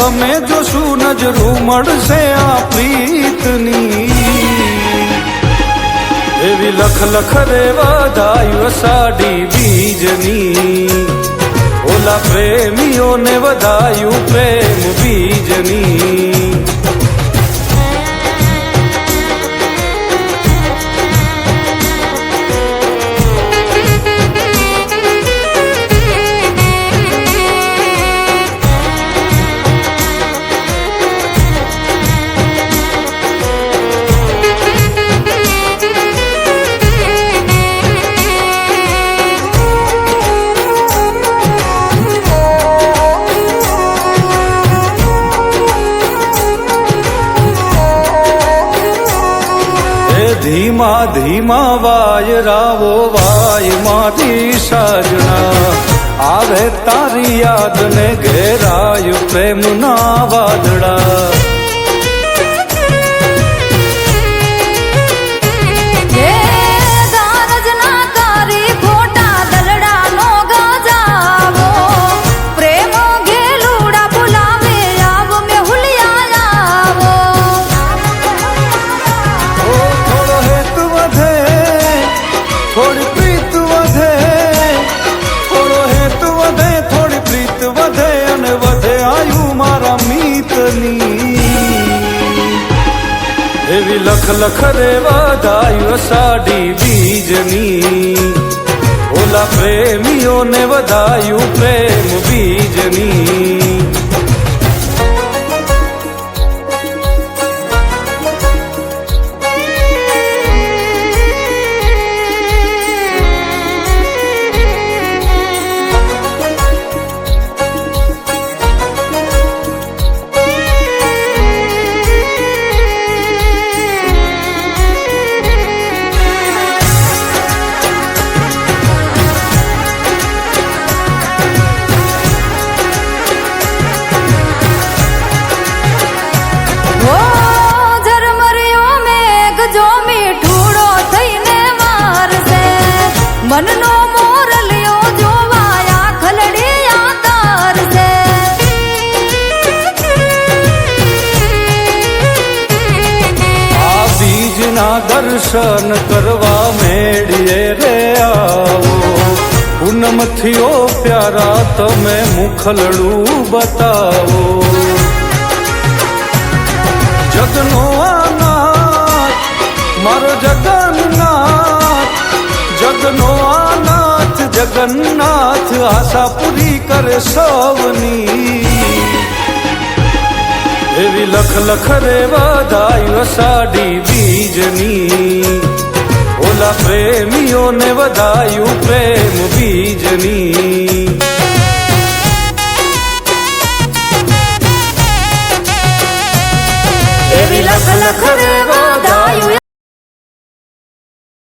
અમે જોશું નજરું મળશે આ પ્રીતની એવી લખ લખ રે વધાયું અષાઢી બીજની ઓલા પ્રેમીઓને વધાયું પ્રેમ બીજની ધીમા ધીમા વાયરાવો વાય મારી સાજણા આવે તારી યાદ ને ઘેરાય પ્રેમના વાદળા થોડી પ્રીત વધે થોડો હેતુ વધે થોડી પ્રીત વધે અને વધે આયુ મારા મીતની એવી લખ લખ રે વધાયું અષાઢી બીજની ઓલા પ્રેમીઓને વધાયું પ્રેમ બીજની મનનો મોરલિયો જોવાયા ખલડિયા તારસે આ બીજના દર્શન કરવા મેળીએ રે આવો પૂનમથી ઓ પ્યારા તમે મુખલડું બતાવો જગનો આનાથ મારો જગન્નાથ જગનો આનાથ જગન્નાથ આશા પૂરી કરે સૌની એવી લખ લખ રે વધાયું અષાઢી બીજની ઓલા પ્રેમીઓને વધાયું પ્રેમ બીજની એવી લખ લખ રે